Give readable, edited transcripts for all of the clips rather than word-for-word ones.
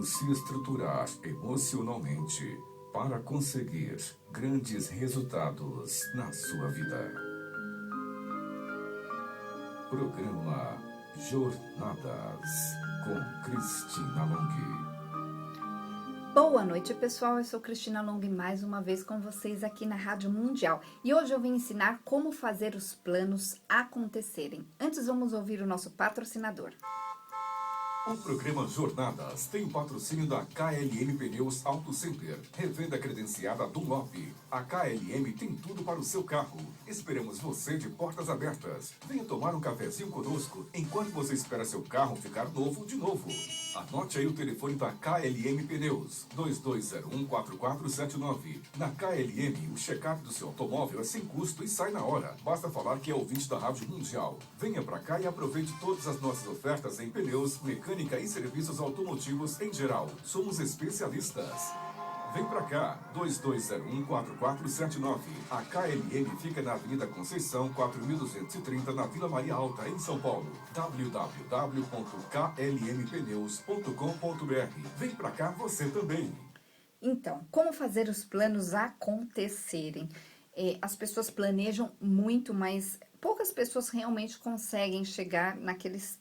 Como se estruturar emocionalmente para conseguir grandes resultados na sua vida. Programa Jornadas com Cristina Long. Boa noite, pessoal. Eu sou Cristina Long mais uma vez com vocês aqui na Rádio Mundial. E hoje eu vim ensinar como fazer os planos acontecerem. Antes, vamos ouvir o nosso patrocinador. O programa Jornadas tem o patrocínio da KLM Pneus Auto Center, revenda credenciada Dunlop. A KLM tem tudo para o seu carro. Esperamos você de portas abertas. Venha tomar um cafezinho conosco enquanto você espera seu carro ficar novo de novo. Anote aí o telefone da KLM Pneus, 2201-4479. Na KLM, o check-up do seu automóvel é sem custo e sai na hora. Basta falar que é ouvinte da Rádio Mundial. Venha pra cá e aproveite todas as nossas ofertas em pneus, mecânica e serviços automotivos em geral. Somos especialistas. Vem pra cá, 2201-4479. A KLM fica na Avenida Conceição, 4230, na Vila Maria Alta, em São Paulo. www.klmpneus.com.br. Vem pra cá você também. Então, como fazer os planos acontecerem? As pessoas planejam muito, mas poucas pessoas realmente conseguem chegar naqueles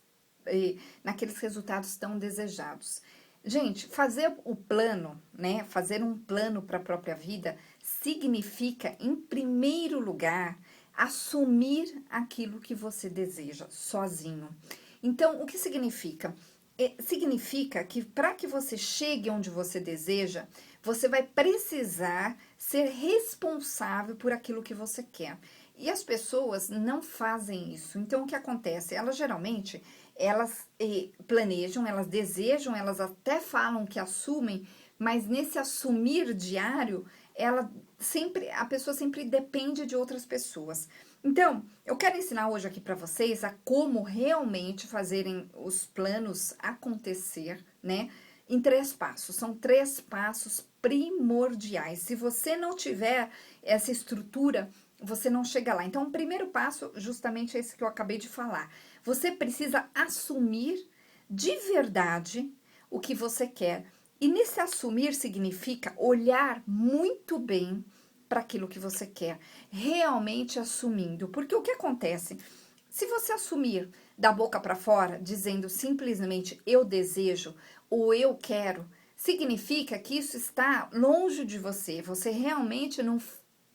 resultados tão desejados. Gente, fazer o plano, né? Fazer um plano para a própria vida significa, em primeiro lugar, assumir aquilo que você deseja sozinho. Então, o que significa? Significa que para que você chegue onde você deseja, você vai precisar ser responsável por aquilo que você quer. E as pessoas não fazem isso. Então, o que acontece? Elas geralmente planejam, elas desejam, elas até falam que assumem, mas nesse assumir diário, a pessoa sempre depende de outras pessoas. Então, eu quero ensinar hoje aqui para vocês a como realmente fazerem os planos acontecer, né? Em 3 passos. São 3 passos primordiais. Se você não tiver essa estrutura, você não chega lá. Então, o primeiro passo, justamente esse que eu acabei de falar. Você precisa assumir de verdade o que você quer. E nesse assumir significa olhar muito bem para aquilo que você quer. Realmente assumindo. Porque o que acontece? Se você assumir da boca para fora, dizendo simplesmente eu desejo ou eu quero, significa que isso está longe de você. Você realmente não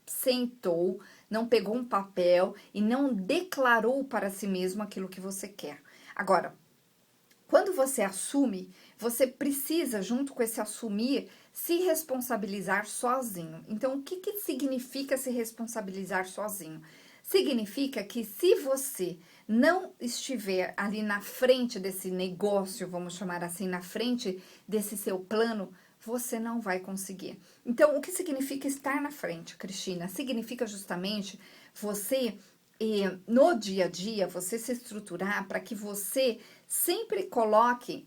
sentou, não pegou um papel e não declarou para si mesmo aquilo que você quer. Agora, quando você assume, você precisa, junto com esse assumir, se responsabilizar sozinho. Então, o que significa se responsabilizar sozinho? Significa que se você não estiver ali na frente desse negócio, vamos chamar assim, na frente desse seu plano, você não vai conseguir. Então, o que significa estar na frente, Cristina? Significa justamente você, no dia a dia, você se estruturar para que você sempre coloque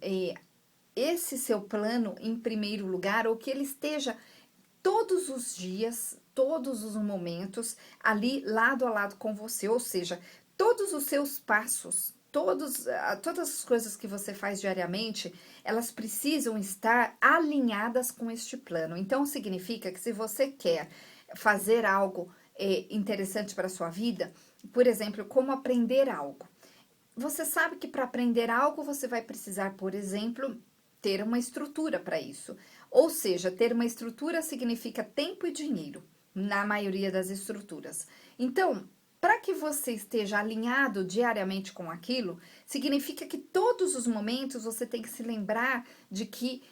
esse seu plano em primeiro lugar, ou que ele esteja todos os dias, todos os momentos, ali lado a lado com você, ou seja, todos os seus passos, todas as coisas que você faz diariamente, elas precisam estar alinhadas com este plano. Então, significa que se você quer fazer algo interessante para a sua vida, por exemplo, como aprender algo, você sabe que para aprender algo você vai precisar, por exemplo, ter uma estrutura para isso. Ou seja, ter uma estrutura significa tempo e dinheiro, na maioria das estruturas. Então, para que você esteja alinhado diariamente com aquilo, significa que todos os momentos você tem que se lembrar de que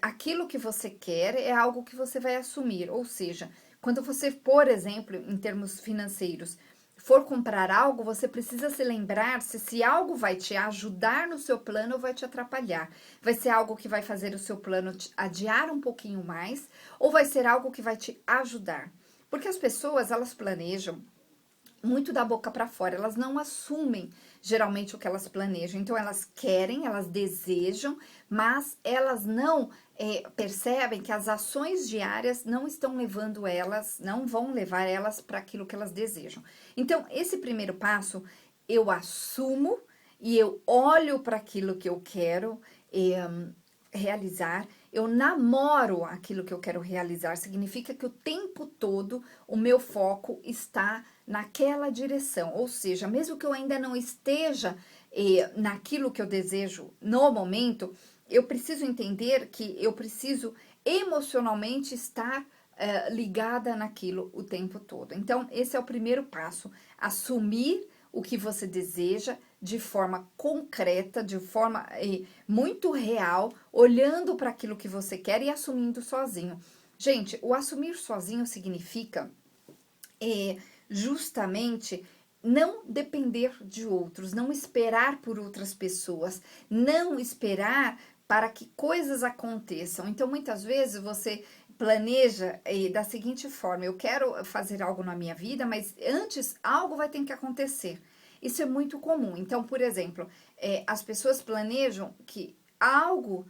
aquilo que você quer é algo que você vai assumir. Ou seja, quando você, por exemplo, em termos financeiros, for comprar algo, você precisa se lembrar se algo vai te ajudar no seu plano ou vai te atrapalhar. Vai ser algo que vai fazer o seu plano adiar um pouquinho mais ou vai ser algo que vai te ajudar? Porque as pessoas, elas planejam muito da boca para fora, elas não assumem geralmente o que elas planejam. Então, elas querem, elas desejam, mas elas não percebem que as ações diárias não estão levando elas, não vão levar elas para aquilo que elas desejam. Então, esse primeiro passo, eu assumo e eu olho para aquilo que eu quero realizar, eu namoro aquilo que eu quero realizar, significa que o tempo todo o meu foco está naquela direção, ou seja, mesmo que eu ainda não esteja naquilo que eu desejo no momento, eu preciso entender que eu preciso emocionalmente estar ligada naquilo o tempo todo. Então, esse é o primeiro passo, assumir o que você deseja de forma concreta, de forma muito real, olhando para aquilo que você quer e assumindo sozinho. Gente, o assumir sozinho significa justamente não depender de outros, não esperar por outras pessoas, não esperar para que coisas aconteçam. Então, muitas vezes você planeja da seguinte forma: eu quero fazer algo na minha vida, mas antes algo vai ter que acontecer. Isso é muito comum. Então, por exemplo, as pessoas planejam que algo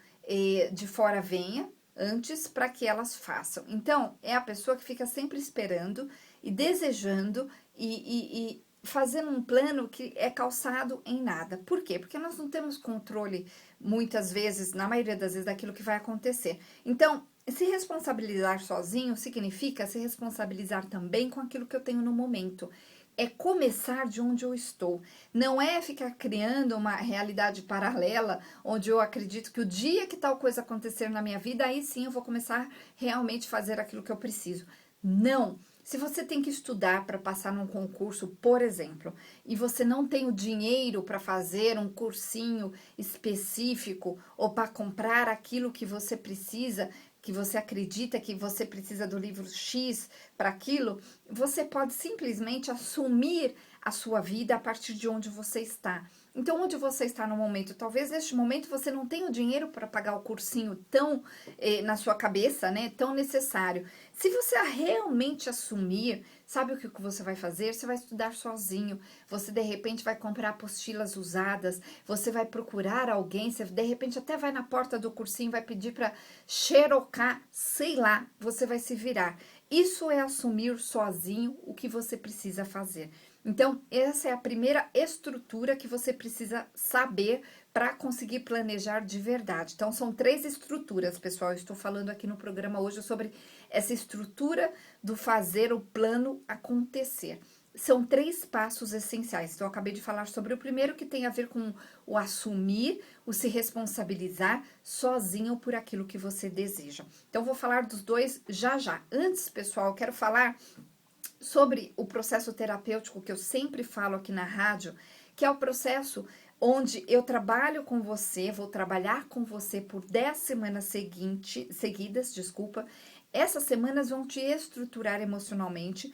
de fora venha antes para que elas façam. Então, é a pessoa que fica sempre esperando e desejando e fazendo um plano que é calçado em nada. Por quê? Porque nós não temos controle, muitas vezes, na maioria das vezes, daquilo que vai acontecer. Então, se responsabilizar sozinho significa se responsabilizar também com aquilo que eu tenho no momento. É começar de onde eu estou. Não é ficar criando uma realidade paralela, onde eu acredito que o dia que tal coisa acontecer na minha vida, aí sim eu vou começar realmente a fazer aquilo que eu preciso. Não. Se você tem que estudar para passar num concurso, por exemplo, e você não tem o dinheiro para fazer um cursinho específico ou para comprar aquilo que você precisa, que você acredita que você precisa do livro X para aquilo, você pode simplesmente assumir a sua vida a partir de onde você está. Então, onde você está no momento? Talvez neste momento você não tenha o dinheiro para pagar o cursinho tão na sua cabeça, né? Tão necessário. Se você realmente assumir, sabe o que você vai fazer? Você vai estudar sozinho. Você de repente vai comprar apostilas usadas. Você vai procurar alguém. Você de repente até vai na porta do cursinho, vai pedir para xerocar, sei lá. Você vai se virar. Isso é assumir sozinho o que você precisa fazer. Então, essa é a primeira estrutura que você precisa saber para conseguir planejar de verdade. Então, são 3 estruturas, pessoal. Eu estou falando aqui no programa hoje sobre essa estrutura do fazer o plano acontecer. São 3 passos essenciais. Então, eu acabei de falar sobre o primeiro, que tem a ver com o assumir, o se responsabilizar sozinho por aquilo que você deseja. Então, vou falar dos dois já já. Antes, pessoal, eu quero falar sobre o processo terapêutico que eu sempre falo aqui na rádio, que é o processo onde eu trabalho com você, vou trabalhar com você por 10 semanas seguidas, desculpa. Essas semanas vão te estruturar emocionalmente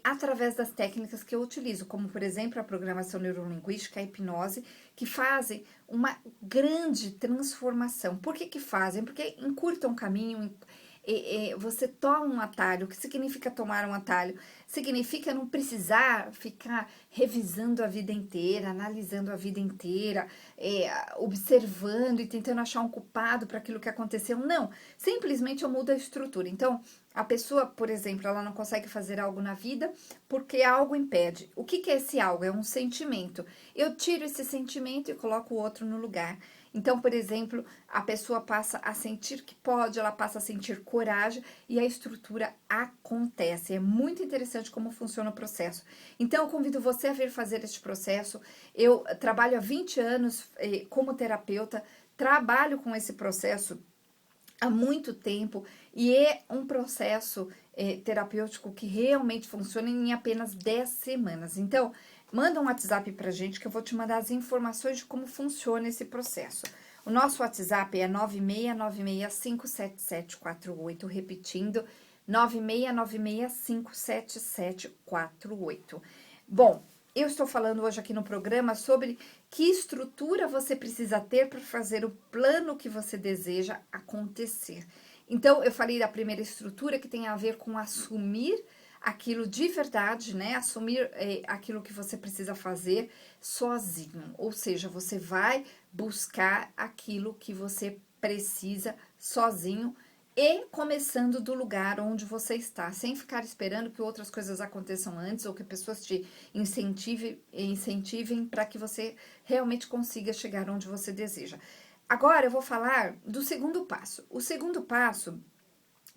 através das técnicas que eu utilizo, como, por exemplo, a programação neurolinguística, a hipnose, que fazem uma grande transformação. Por que fazem? Porque encurtam o caminho, você toma um atalho. O que significa tomar um atalho? Significa não precisar ficar revisando a vida inteira, analisando a vida inteira, observando e tentando achar um culpado para aquilo que aconteceu. Não, simplesmente eu mudo a estrutura. Então, a pessoa, por exemplo, ela não consegue fazer algo na vida porque algo impede. O que é esse algo? É um sentimento. Eu tiro esse sentimento e coloco o outro no lugar. Então, por exemplo, a pessoa passa a sentir que pode, ela passa a sentir coragem e a estrutura acontece. É muito interessante como funciona o processo. Então, eu convido você a vir fazer este processo. Eu trabalho há 20 anos como terapeuta, trabalho com esse processo há muito tempo e é um processo terapêutico que realmente funciona em apenas 10 semanas. Então, manda um WhatsApp pra gente que eu vou te mandar as informações de como funciona esse processo. O nosso WhatsApp é 969657748, repetindo, 969657748. Bom, eu estou falando hoje aqui no programa sobre que estrutura você precisa ter para fazer o plano que você deseja acontecer. Então, eu falei da primeira estrutura que tem a ver com assumir aquilo de verdade, né? Assumir aquilo que você precisa fazer sozinho. Ou seja, você vai buscar aquilo que você precisa sozinho e começando do lugar onde você está, sem ficar esperando que outras coisas aconteçam antes ou que pessoas te incentivem para que você realmente consiga chegar onde você deseja. Agora eu vou falar do segundo passo. O segundo passo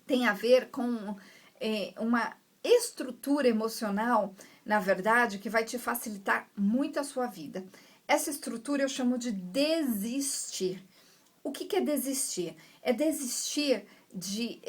tem a ver com uma estrutura emocional, na verdade, que vai te facilitar muito a sua vida. Essa estrutura eu chamo de desistir. O que é desistir? É desistir de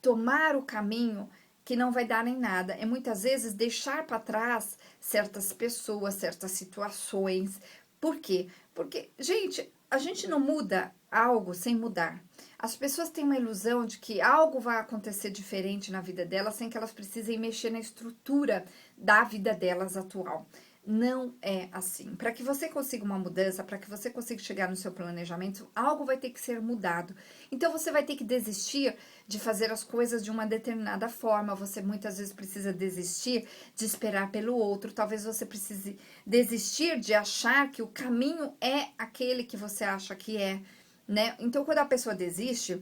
tomar o caminho que não vai dar em nada. É muitas vezes deixar para trás certas pessoas, certas situações. Por quê? Porque, gente, a gente não muda algo sem mudar. As pessoas têm uma ilusão de que algo vai acontecer diferente na vida delas sem que elas precisem mexer na estrutura da vida delas atual. Não é assim. Para que você consiga uma mudança, para que você consiga chegar no seu planejamento, algo vai ter que ser mudado. Então você vai ter que desistir de fazer as coisas de uma determinada forma. Você muitas vezes precisa desistir de esperar pelo outro. Talvez você precise desistir de achar que o caminho é aquele que você acha que é, né? Então quando a pessoa desiste,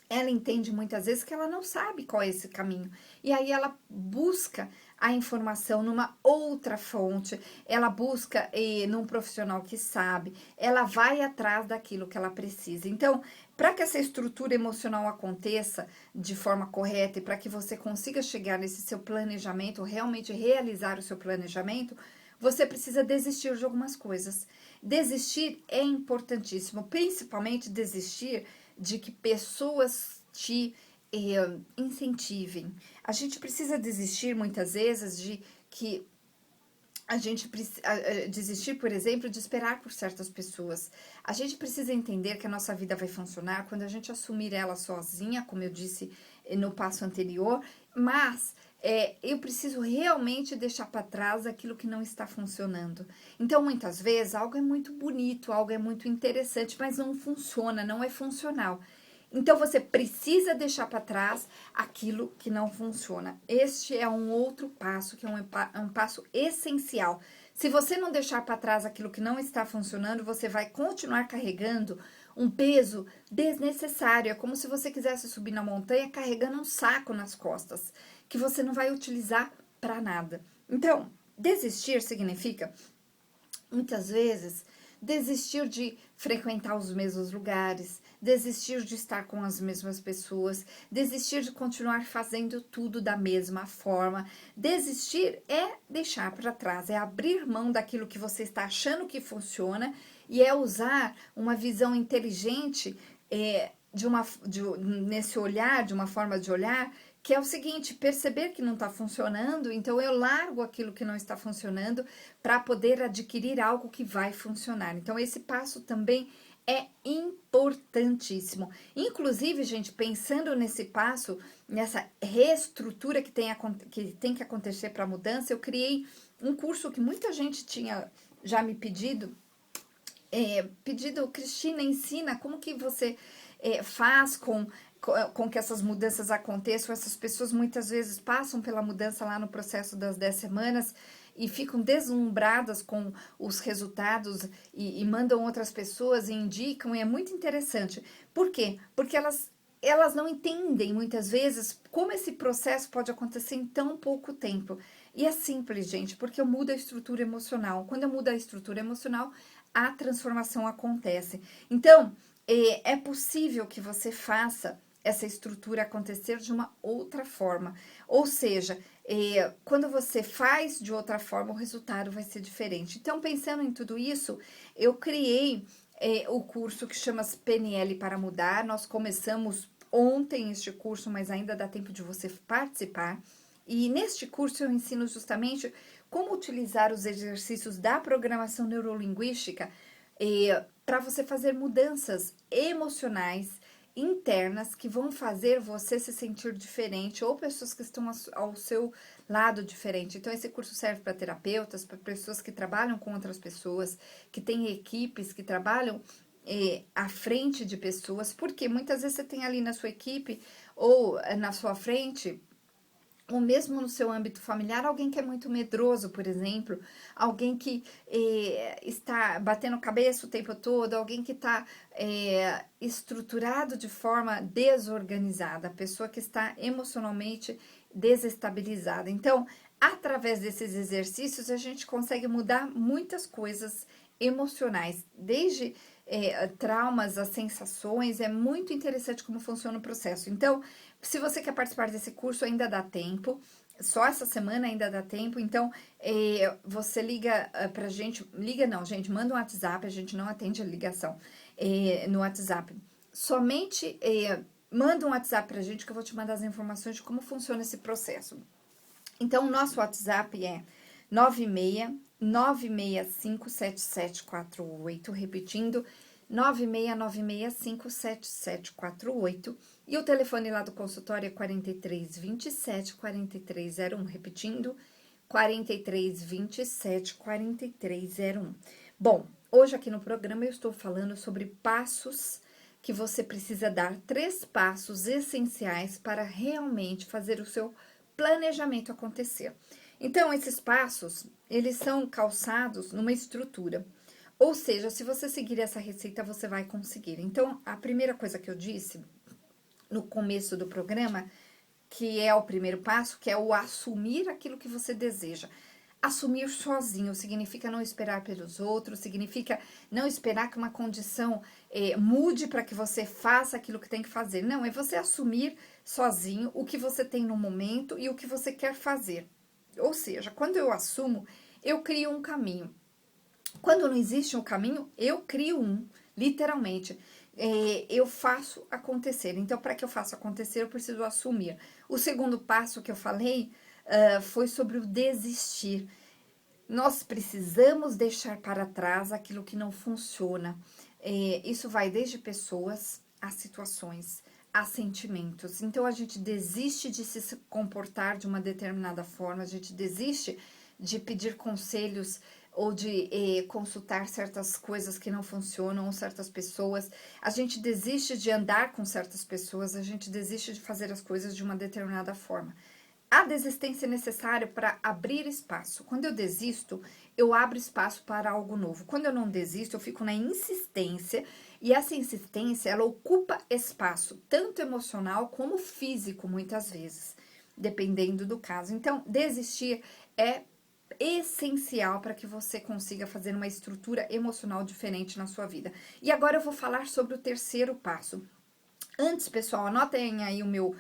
ela entende muitas vezes que ela não sabe qual é esse caminho. E aí ela busca a informação numa outra fonte, ela busca num profissional que sabe, ela vai atrás daquilo que ela precisa. Então, para que essa estrutura emocional aconteça de forma correta e para que você consiga chegar nesse seu planejamento, realmente realizar o seu planejamento, você precisa desistir de algumas coisas. Desistir é importantíssimo, principalmente desistir de que pessoas te incentivem. A gente precisa desistir muitas vezes de que a gente precisa desistir, por exemplo, de esperar por certas pessoas. A gente precisa entender que a nossa vida vai funcionar quando a gente assumir ela sozinha, como eu disse no passo anterior, mas eu preciso realmente deixar para trás aquilo que não está funcionando. Então, muitas vezes, algo é muito bonito, algo é muito interessante, mas não funciona, não é funcional. Então, você precisa deixar para trás aquilo que não funciona. Este é um outro passo, que é um passo essencial. Se você não deixar para trás aquilo que não está funcionando, você vai continuar carregando um peso desnecessário. É como se você quisesse subir na montanha carregando um saco nas costas, que você não vai utilizar para nada. Então, desistir significa, muitas vezes, desistir de frequentar os mesmos lugares, desistir de estar com as mesmas pessoas, desistir de continuar fazendo tudo da mesma forma. Desistir é deixar para trás, é abrir mão daquilo que você está achando que funciona e é usar uma visão inteligente nesse olhar, de uma forma de olhar, que é o seguinte: perceber que não está funcionando, então eu largo aquilo que não está funcionando para poder adquirir algo que vai funcionar. Então, esse passo também é importantíssimo. Inclusive, gente, pensando nesse passo, nessa reestrutura que tem que acontecer para a mudança, eu criei um curso que muita gente tinha já me pedido, Cristina, ensina como que você faz com que essas mudanças aconteçam. Essas pessoas muitas vezes passam pela mudança lá no processo das 10 semanas e ficam deslumbradas com os resultados e mandam outras pessoas e indicam, e é muito interessante. Por quê? Porque elas não entendem muitas vezes como esse processo pode acontecer em tão pouco tempo. E é simples, gente, porque eu mudo a estrutura emocional. Quando eu mudo a estrutura emocional, a transformação acontece. Então, é possível que você faça essa estrutura acontecer de uma outra forma. Ou seja, quando você faz de outra forma, o resultado vai ser diferente. Então, pensando em tudo isso, eu criei o curso que chama PNL para Mudar. Nós começamos ontem este curso, mas ainda dá tempo de você participar. E neste curso eu ensino justamente como utilizar os exercícios da programação neurolinguística para você fazer mudanças emocionais internas que vão fazer você se sentir diferente, ou pessoas que estão ao seu lado diferente. Então, esse curso serve para terapeutas, para pessoas que trabalham com outras pessoas, que têm equipes que trabalham à frente de pessoas, porque muitas vezes você tem ali na sua equipe ou na sua frente, ou mesmo no seu âmbito familiar, alguém que é muito medroso, por exemplo, alguém que está batendo cabeça o tempo todo, alguém que está estruturado de forma desorganizada, a pessoa que está emocionalmente desestabilizada. Então, através desses exercícios, a gente consegue mudar muitas coisas emocionais, desde traumas, as sensações, é muito interessante como funciona o processo. Então, se você quer participar desse curso, ainda dá tempo, só essa semana ainda dá tempo, então você liga pra gente, liga não, gente, manda um WhatsApp, a gente não atende a ligação no WhatsApp. Somente manda um WhatsApp pra gente que eu vou te mandar as informações de como funciona esse processo. Então, o nosso WhatsApp é 9696577748, repetindo, 9696577748, e o telefone lá do consultório é 4327-4301, repetindo, 4327-4301. Bom, hoje aqui no programa eu estou falando sobre passos que você precisa dar, 3 passos essenciais para realmente fazer o seu planejamento acontecer. Então, esses passos, eles são calçados numa estrutura. Ou seja, se você seguir essa receita, você vai conseguir. Então, a primeira coisa que eu disse no começo do programa, que é o primeiro passo, que é o assumir aquilo que você deseja. Assumir sozinho significa não esperar pelos outros, significa não esperar que uma condição mude para que você faça aquilo que tem que fazer. Não, é você assumir sozinho o que você tem no momento e o que você quer fazer. Ou seja, quando eu assumo, eu crio um caminho. Quando não existe um caminho, eu crio um, literalmente. Eu faço acontecer. Então, para que eu faça acontecer, eu preciso assumir. O segundo passo que eu falei foi sobre o desistir. Nós precisamos deixar para trás aquilo que não funciona. Isso vai desde pessoas a situações, a sentimentos. Então, a gente desiste de se comportar de uma determinada forma, a gente desiste de pedir conselhos ou de consultar certas coisas que não funcionam, ou certas pessoas. A gente desiste de andar com certas pessoas, a gente desiste de fazer as coisas de uma determinada forma. A desistência é necessária para abrir espaço. Quando eu desisto, eu abro espaço para algo novo. Quando eu não desisto, eu fico na insistência, e essa insistência, ela ocupa espaço, tanto emocional como físico, muitas vezes, dependendo do caso. Então, desistir é essencial para que você consiga fazer uma estrutura emocional diferente na sua vida. E agora eu vou falar sobre o terceiro passo. Antes, pessoal, anotem aí o meu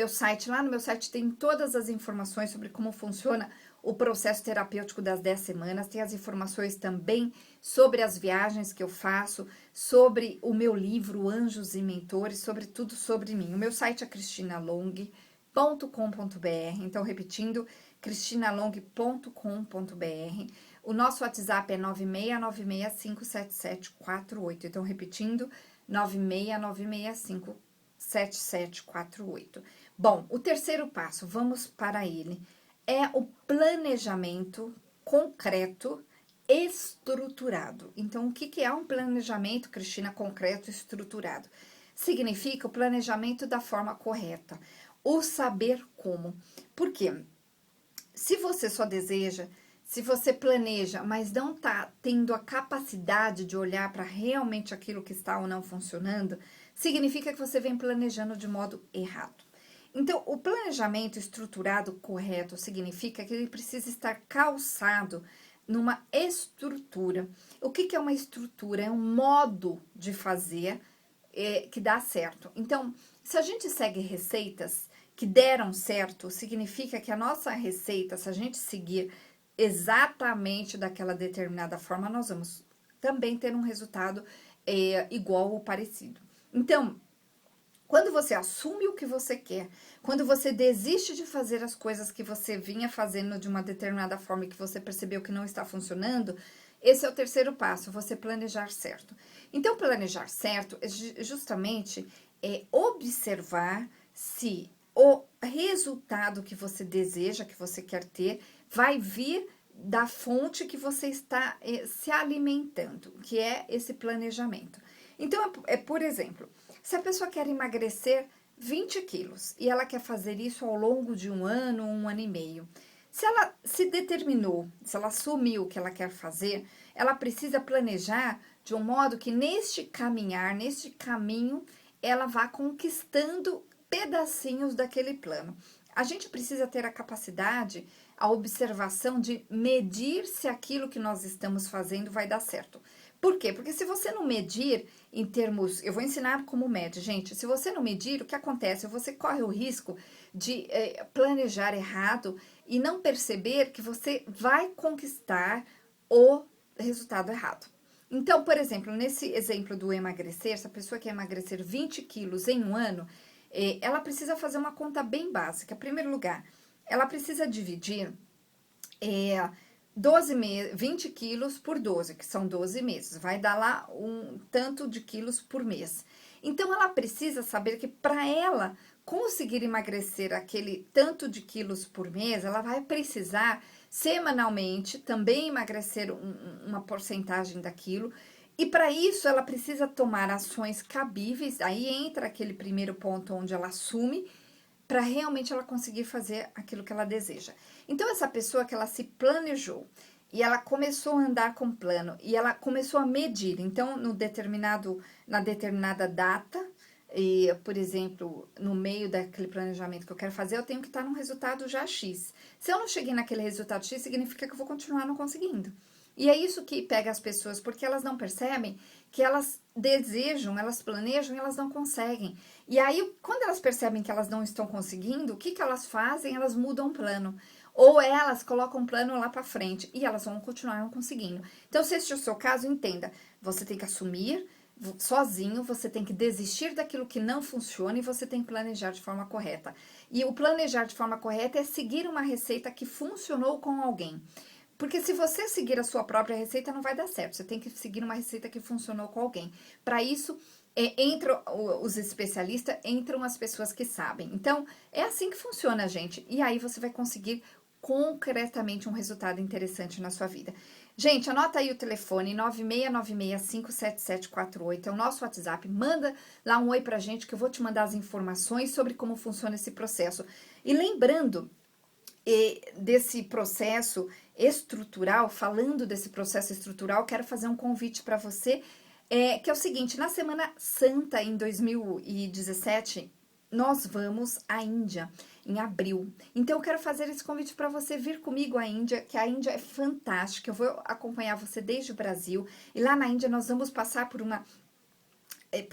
site. Lá no meu site tem todas as informações sobre como funciona o processo terapêutico das 10 semanas. Tem as informações também sobre as viagens que eu faço, sobre o meu livro Anjos e Mentores, sobre tudo sobre mim. O meu site é cristinalong.com.br. Então, repetindo, cristinalong.com.br. O nosso WhatsApp é 9696577748. Então, repetindo, 969657748. Bom, o terceiro passo, vamos para ele, é o planejamento concreto estruturado. Então, o que é um planejamento, Cristina, concreto estruturado? Significa o planejamento da forma correta, o saber como. Por quê? Se você só deseja, se você planeja, mas não está tendo a capacidade de olhar para realmente aquilo que está ou não funcionando, significa que você vem planejando de modo errado. Então, o planejamento estruturado correto significa que ele precisa estar calçado numa estrutura. O que é uma estrutura? É um modo de fazer que dá certo. Então, se a gente segue receitas que deram certo, significa que a nossa receita, se a gente seguir exatamente daquela determinada forma, nós vamos também ter um resultado igual ou parecido. Então, quando você assume o que você quer, quando você desiste de fazer as coisas que você vinha fazendo de uma determinada forma e que você percebeu que não está funcionando, esse é o terceiro passo, você planejar certo. Então, planejar certo é justamente observar se o resultado que você deseja, que você quer ter, vai vir da fonte que você está se alimentando, que é esse planejamento. Então, por exemplo, se a pessoa quer emagrecer 20 quilos e ela quer fazer isso ao longo de um ano e meio, se ela se determinou, se ela assumiu o que ela quer fazer, ela precisa planejar de um modo que neste caminhar, neste caminho, ela vá conquistando pedacinhos daquele plano. A gente precisa ter a capacidade, a observação de medir se aquilo que nós estamos fazendo vai dar certo. Por quê? Porque se você não medir em termos, eu vou ensinar como mede, gente. Se você não medir, o que acontece? Você corre o risco de planejar errado e não perceber que você vai conquistar o resultado errado. Então, por exemplo, nesse exemplo do emagrecer, se a pessoa quer emagrecer 20 quilos em um ano, ela precisa fazer uma conta bem básica. Em primeiro lugar, ela precisa dividir 20 quilos por 12, que são 12 meses. Vai dar lá um tanto de quilos por mês. Então, ela precisa saber que para ela conseguir emagrecer aquele tanto de quilos por mês, ela vai precisar semanalmente também emagrecer uma porcentagem daquilo. E para isso, ela precisa tomar ações cabíveis. Aí entra aquele primeiro ponto onde ela assume para realmente ela conseguir fazer aquilo que ela deseja. Então, essa pessoa que ela se planejou e ela começou a andar com plano e ela começou a medir. Então, na determinada data, e, por exemplo, no meio daquele planejamento que eu quero fazer, eu tenho que estar num resultado já X. Se eu não cheguei naquele resultado X, significa que eu vou continuar não conseguindo. E é isso que pega as pessoas, porque elas não percebem que elas desejam, elas planejam e elas não conseguem. E aí, quando elas percebem que elas não estão conseguindo, o que elas fazem? Elas mudam o plano. Ou elas colocam o plano lá para frente e elas vão continuar não conseguindo. Então, se este é o seu caso, entenda. Você tem que assumir sozinho, você tem que desistir daquilo que não funciona e você tem que planejar de forma correta. E o planejar de forma correta é seguir uma receita que funcionou com alguém. Porque se você seguir a sua própria receita, não vai dar certo. Você tem que seguir uma receita que funcionou com alguém. Para isso, entram os especialistas, entram as pessoas que sabem. Então, é assim que funciona, gente. E aí você vai conseguir concretamente um resultado interessante na sua vida. Gente, anota aí o telefone 969657748, é o nosso WhatsApp. Manda lá um oi pra gente que eu vou te mandar as informações sobre como funciona esse processo. E lembrando desse processo estrutural, falando desse processo estrutural, quero fazer um convite para você, que é o seguinte: na Semana Santa, em 2017, nós vamos à Índia, em abril. Então, eu quero fazer esse convite para você vir comigo à Índia, que a Índia é fantástica. Eu vou acompanhar você desde o Brasil. E lá na Índia, nós vamos passar por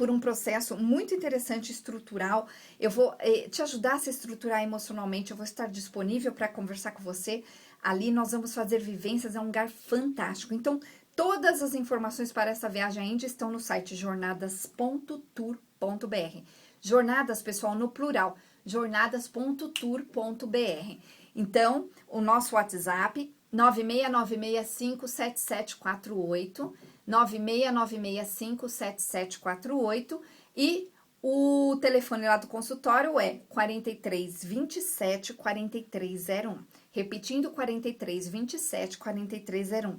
um processo muito interessante, estrutural. Eu vou te ajudar a se estruturar emocionalmente, eu vou estar disponível para conversar com você. Ali nós vamos fazer vivências, é um lugar fantástico. Então, todas as informações para essa viagem à Índia estão no site jornadas.tour.br. Jornadas, pessoal, no plural, jornadas.tour.br. Então, o nosso WhatsApp, 969657748, 969657748, e o telefone lá do consultório é 4327-4301. Repetindo, 4327-4301.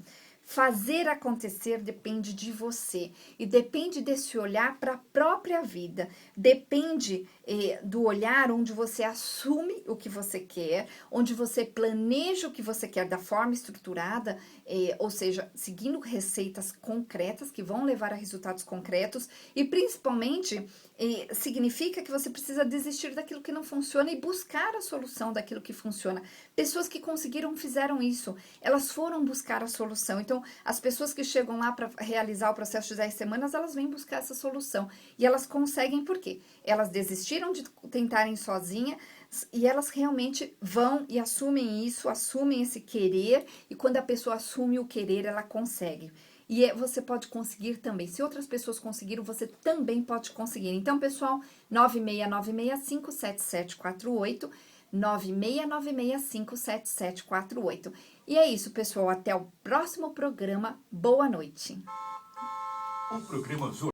Fazer acontecer depende de você e depende desse olhar para a própria vida, depende do olhar onde você assume o que você quer, onde você planeja o que você quer da forma estruturada, ou seja, seguindo receitas concretas que vão levar a resultados concretos, e principalmente significa que você precisa desistir daquilo que não funciona e buscar a solução daquilo que funciona. Pessoas que conseguiram fizeram isso, elas foram buscar a solução. Então, as pessoas que chegam lá para realizar o processo de 10 semanas, elas vêm buscar essa solução. E elas conseguem por quê? Elas desistiram de tentarem sozinha e elas realmente vão e assumem isso, assumem esse querer, e quando a pessoa assume o querer, ela consegue. E você pode conseguir também. Se outras pessoas conseguiram, você também pode conseguir. Então, pessoal, 969657748, 969657748. E é isso, pessoal. Até o próximo programa. Boa noite. O programa